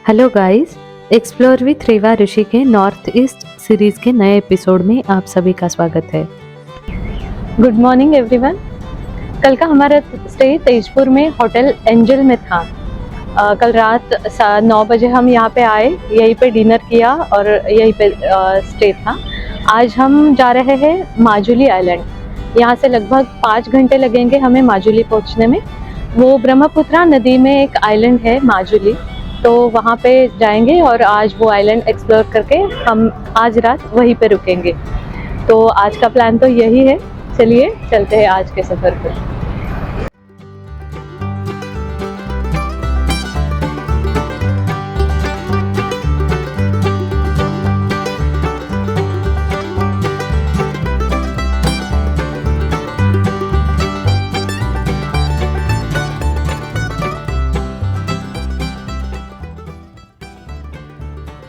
Hello guys, explore with रेवा ऋषि के north east series के नए एपिसोड में आप सभी का स्वागत है। Good morning everyone. कल का हमारा स्टे तेजपुर में होटल एंजल में था। कल रात 9 बजे हम यहाँ पे आए, यहीं पे डिनर किया और यहीं पे स्टे था। आज हम जा रहे हैं माजुली आइलैंड। यहाँ से लगभग 5 घंटे लगेंगे हमें माजुली पहुँचने में। वो ब्रह्मपुत्रा नदी में एक आइलैंड है माजुली, तो वहाँ पे जाएंगे और आज वो आइलैंड एक्सप्लोर करके हम आज रात वहीं पे रुकेंगे। तो आज का प्लान तो यही है। चलिए चलते हैं आज के सफ़र पर।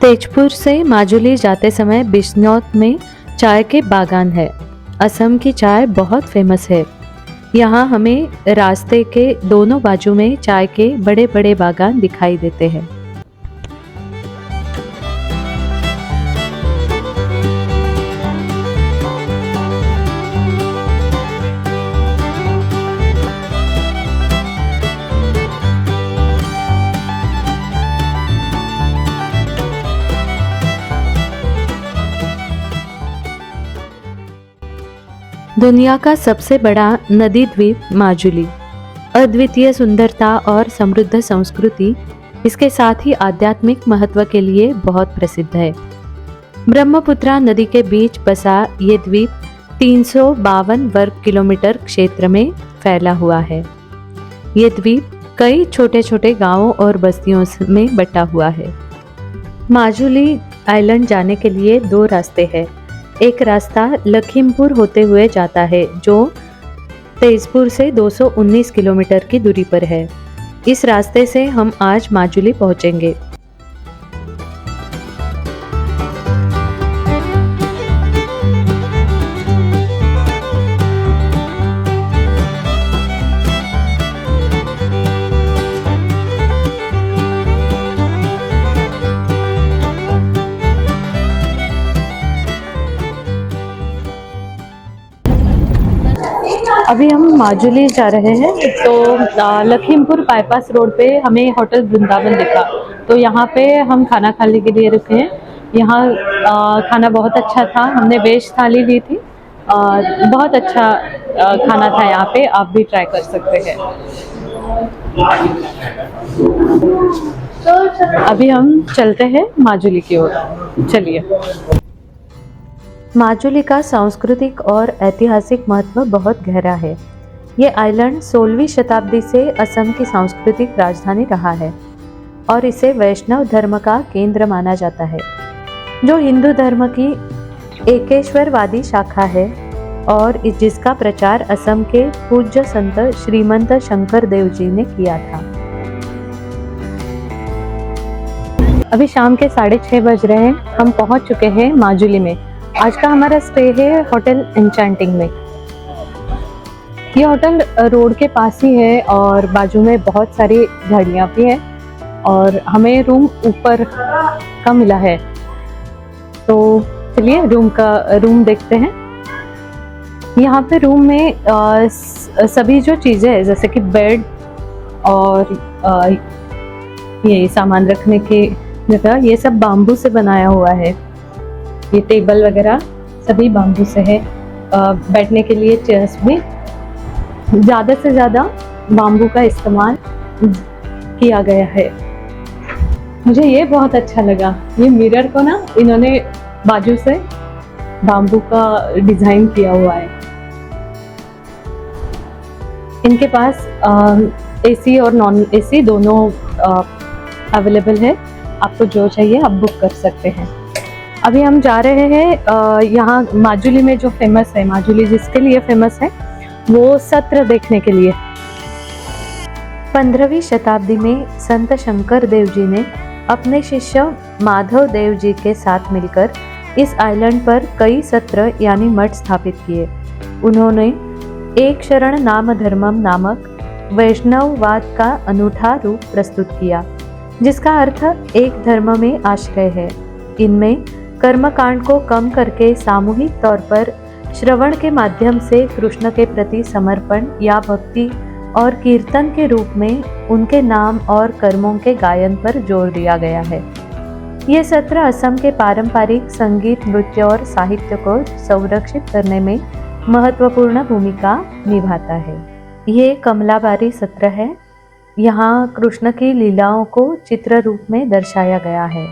तेजपुर से माजुली जाते समय बिश्नौत में चाय के बागान है। असम की चाय बहुत फेमस है। यहाँ हमें रास्ते के दोनों बाजू में चाय के बड़े बड़े बागान दिखाई देते हैं। दुनिया का सबसे बड़ा नदी द्वीप माजुली, अद्वितीय सुंदरता और समृद्ध संस्कृति, इसके साथ ही आध्यात्मिक महत्व के लिए बहुत प्रसिद्ध है। ब्रह्मपुत्रा नदी के बीच बसा ये द्वीप 352 वर्ग किलोमीटर क्षेत्र में फैला हुआ है। ये द्वीप कई छोटे छोटे गांवों और बस्तियों में बटा हुआ है। माजुली आइलैंड जाने के लिए 2 रास्ते हैं। एक रास्ता लखीमपुर होते हुए जाता है, जो तेजपुर से 219 किलोमीटर की दूरी पर है। इस रास्ते से हम आज माजुली पहुंचेंगे। अभी हम माजुली जा रहे हैं, तो लखीमपुर बाईपास रोड पे हमें होटल वृंदावन दिखा, तो यहाँ पे हम खाना खाने के लिए रुके हैं। यहाँ खाना बहुत अच्छा था। हमने वेज थाली ली थी और बहुत अच्छा खाना था यहाँ पे। आप भी ट्राई कर सकते हैं। अभी हम चलते हैं माजुली की ओर। चलिए। माजुली का सांस्कृतिक और ऐतिहासिक महत्व बहुत गहरा है। ये आइलैंड 16वीं शताब्दी से असम की सांस्कृतिक राजधानी रहा है और इसे वैष्णव धर्म का केंद्र माना जाता है, जो हिंदू धर्म की एकेश्वरवादी शाखा है और जिसका प्रचार असम के पूज्य संत श्रीमंत शंकर देव जी ने किया था। अभी शाम के 6:30 बज रहे हैं। हम पहुंच चुके हैं माजुली में। आज का हमारा स्टे है होटल एन्चांटिंग में। ये होटल रोड के पास ही है और बाजू में बहुत सारी झाड़ियाँ भी है और हमें रूम ऊपर का मिला है। तो चलिए रूम देखते हैं। यहाँ पे रूम में सभी जो चीज़ें हैं, जैसे कि बेड और ये सामान रखने की जगह, ये सब बाम्बू से बनाया हुआ है। ये टेबल वगैरह सभी बाम्बू से है। बैठने के लिए चेयर्स भी ज़्यादा से ज़्यादा बाम्बू का इस्तेमाल किया गया है। मुझे ये बहुत अच्छा लगा। ये मिरर को ना इन्होंने बाजू से बाम्बू का डिज़ाइन किया हुआ है। इनके पास एसी और नॉन एसी दोनों अवेलेबल है। आपको जो चाहिए आप बुक कर सकते हैं। अभी हम जा रहे हैं यहाँ माजुली में जो फेमस है, माजुली जिसके लिए फेमस है, वो सत्र देखने के लिए। 15वीं शताब्दी में संत शंकर देव जी ने अपने शिष्य माधव देव जी के साथ मिलकर इस आइलैंड पर कई सत्र यानी मठ स्थापित किए। उन्होंने एक शरण नाम धर्मम नामक वैष्णववाद का अनूठा रूप प्रस्तुत किया। जिसका अर्थ एक धर्म में आश्रय है। इनमें कर्मकांड को कम करके सामूहिक तौर पर श्रवण के माध्यम से कृष्ण के प्रति समर्पण या भक्ति और कीर्तन के रूप में उनके नाम और कर्मों के गायन पर जोर दिया गया है। ये सत्र असम के पारंपरिक संगीत, नृत्य और साहित्य को संरक्षित करने में महत्वपूर्ण भूमिका निभाता है। ये कमलाबारी सत्र है। यहाँ कृष्ण की लीलाओं को चित्र रूप में दर्शाया गया है।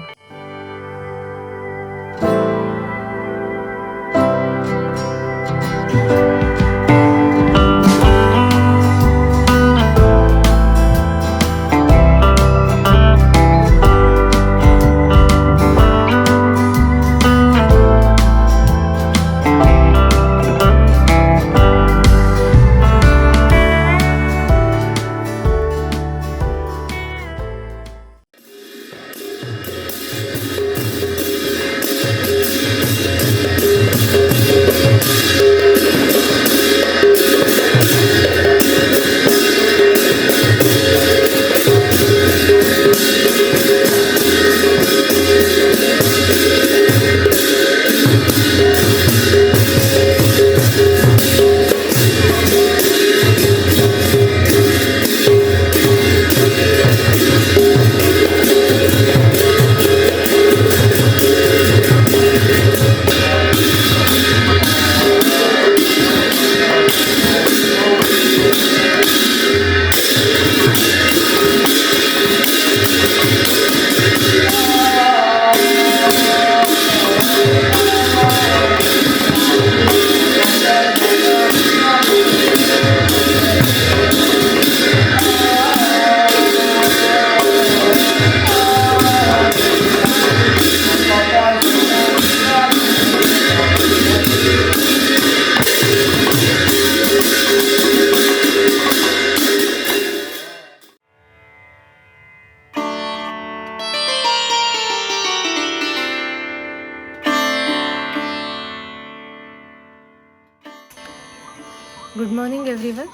Good morning everyone.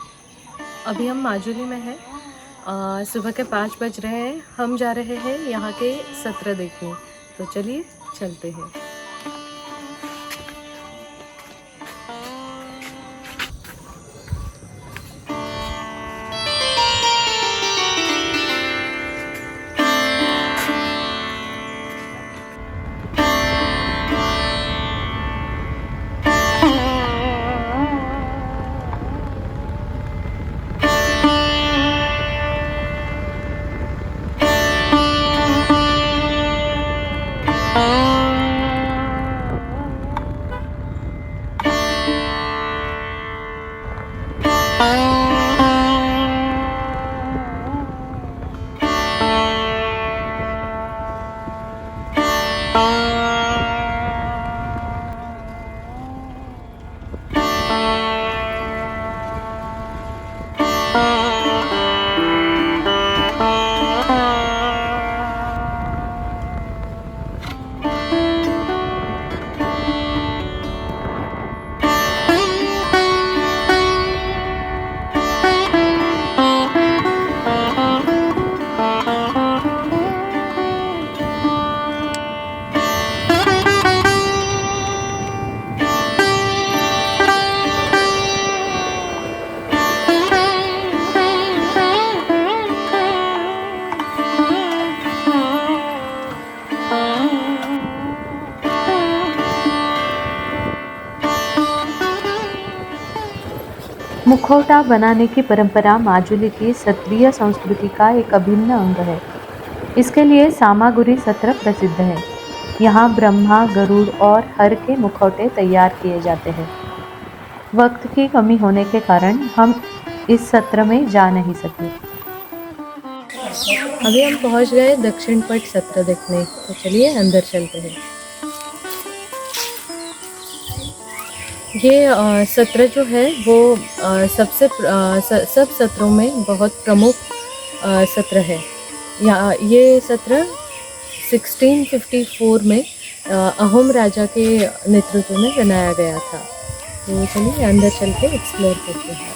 अभी हम माजुली में हैं। सुबह के 5 बज रहे हैं। हम जा रहे हैं यहाँ के सत्र देखने। तो चलिए चलते हैं। मुखौटा बनाने की परंपरा माजुली की क्षत्रिय संस्कृति का एक अभिन्न अंग है। इसके लिए सामागुरी सत्र प्रसिद्ध है। यहाँ ब्रह्मा, गरुड़ और हर के मुखौटे तैयार किए जाते हैं। वक्त की कमी होने के कारण हम इस सत्र में जा नहीं सके। अभी हम पहुँच गए दक्षिण पट सत्र देखने। तो चलिए अंदर चलते हैं। ये सत्र जो है वो सब सत्रों में बहुत प्रमुख सत्र है। ये सत्र 1654 में अहोम राजा के नेतृत्व में बनाया गया था। तो चलिए अंदर चल के एक्सप्लोर करते हैं।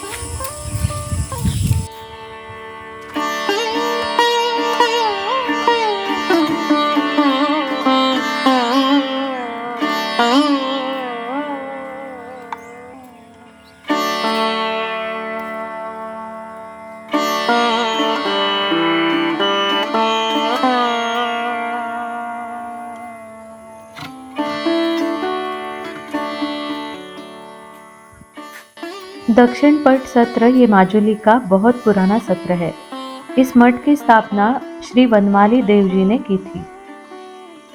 दक्षिण पट सत्र ये माजुली का बहुत पुराना सत्र है। इस मठ की स्थापना श्री वनमाली देव जी ने की थी।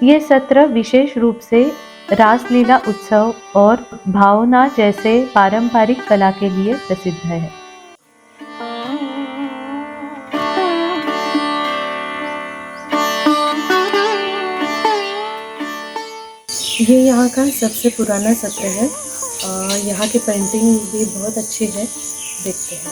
ये सत्र विशेष रूप से रासलीला उत्सव और भावना जैसे पारंपरिक कला के लिए प्रसिद्ध है। ये यहाँ का सबसे पुराना सत्र है। यहाँ की पेंटिंग भी बहुत अच्छी है, देखते हैं।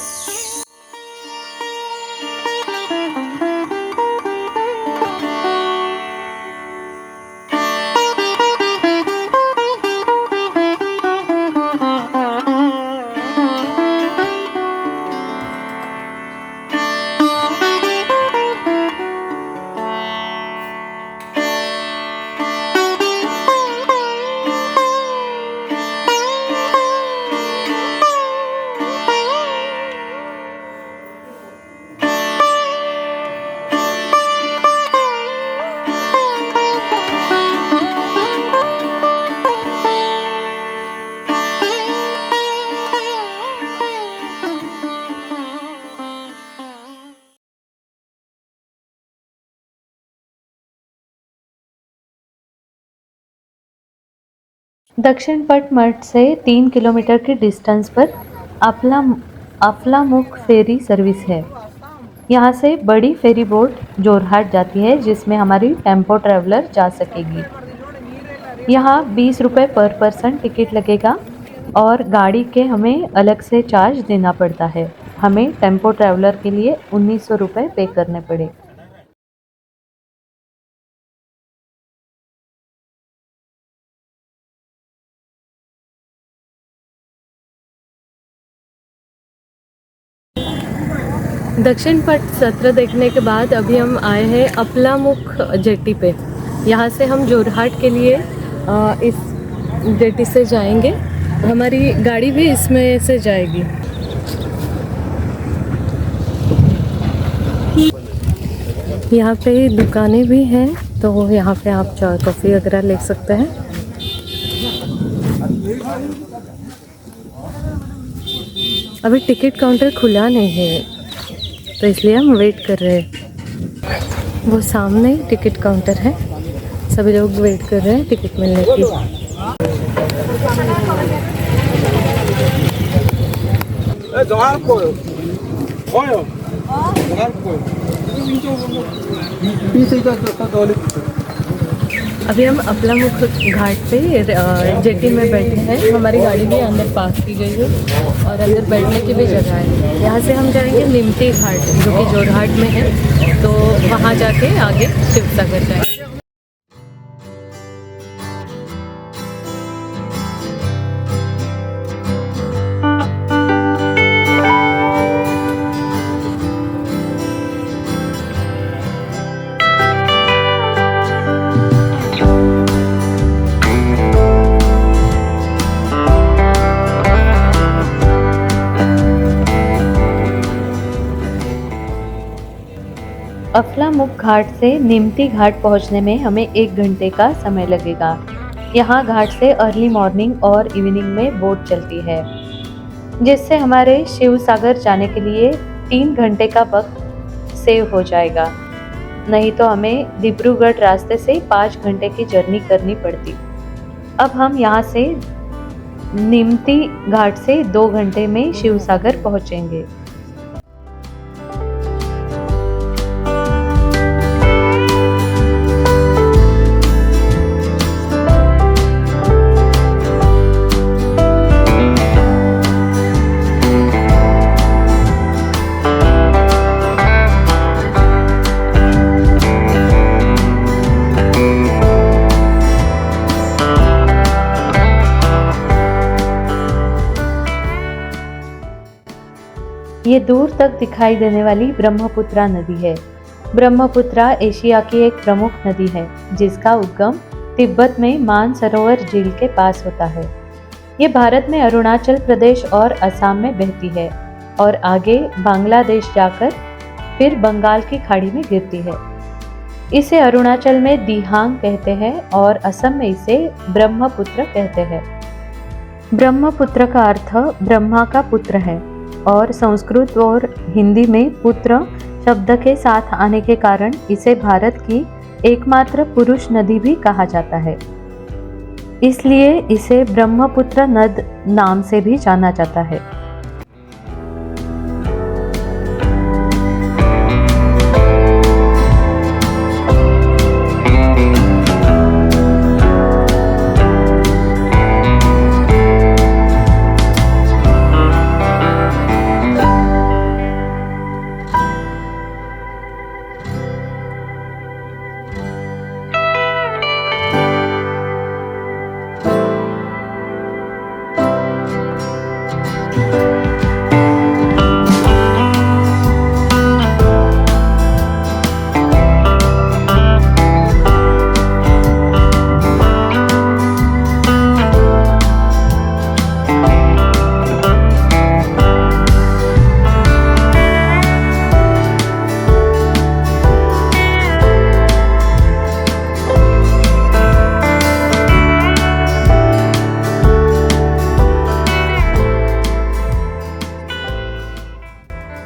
दक्षिण पट मठ से 3 किलोमीटर की डिस्टेंस पर अफलामुख फेरी सर्विस है। यहाँ से बड़ी फेरी बोट जोरहाट जाती है, जिसमें हमारी टेम्पो ट्रैवलर जा सकेगी। यहाँ 20 रुपये पर पर्सन टिकट लगेगा और गाड़ी के हमें अलग से चार्ज देना पड़ता है। हमें टेम्पो ट्रैवलर के लिए 1900 रुपये पे करने पड़े। दक्षिण पट सत्र देखने के बाद अभी हम आए हैं अफलामुख जेटी पे। यहाँ से हम जोरहाट के लिए इस जेटी से जाएंगे। हमारी गाड़ी भी इसमें से जाएगी। यहाँ पे दुकानें भी हैं, तो यहाँ पे आप चाय कॉफ़ी वगैरह ले सकते हैं। अभी टिकट काउंटर खुला नहीं है, तो इसलिए हम वेट कर रहे हैं। वो सामने टिकट काउंटर है, सभी लोग वेट कर रहे हैं टिकट मिलने की। अभी हम अफलामुख घाट पे जेटी में बैठे हैं। हमारी गाड़ी भी अंदर पार्क की गई है और अंदर बैठने की भी जगह है। यहाँ से हम जाएंगे निमती घाट, जो कि जोरहाट में है, तो वहाँ जाके आगे शिवसागर जाएंगे। अफलामुख घाट से निमती घाट पहुंचने में हमें 1 घंटे का समय लगेगा। यहाँ घाट से अर्ली मॉर्निंग और इवनिंग में बोट चलती है, जिससे हमारे शिवसागर जाने के लिए 3 घंटे का वक्त सेव हो जाएगा। नहीं तो हमें डिब्रूगढ़ रास्ते से 5 घंटे की जर्नी करनी पड़ती। अब हम यहाँ से निमती घाट से 2 घंटे में शिवसागर पहुँचेंगे। ये दूर तक दिखाई देने वाली ब्रह्मपुत्रा नदी है। ब्रह्मपुत्रा एशिया की एक प्रमुख नदी है, जिसका उद्गम तिब्बत में मानसरोवर झील के पास होता है। ये भारत में अरुणाचल प्रदेश और असम में बहती है और आगे बांग्लादेश जाकर फिर बंगाल की खाड़ी में गिरती है। इसे अरुणाचल में दिहांग कहते हैं और असम में इसे ब्रह्मपुत्र कहते हैं। ब्रह्मपुत्र का अर्थ ब्रह्मा का पुत्र है और संस्कृत और हिंदी में पुत्र शब्द के साथ आने के कारण इसे भारत की एकमात्र पुरुष नदी भी कहा जाता है। इसलिए इसे ब्रह्मपुत्र नद नाम से भी जाना जाता है।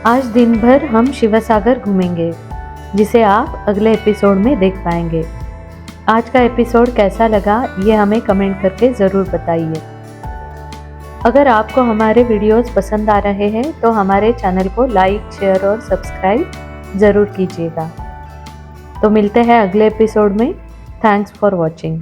आज दिन भर हम शिवसागर घूमेंगे, जिसे आप अगले एपिसोड में देख पाएंगे। आज का एपिसोड कैसा लगा ये हमें कमेंट करके ज़रूर बताइए। अगर आपको हमारे वीडियोस पसंद आ रहे हैं तो हमारे चैनल को लाइक, शेयर और सब्सक्राइब ज़रूर कीजिएगा। तो मिलते हैं अगले एपिसोड में। Thanks for watching.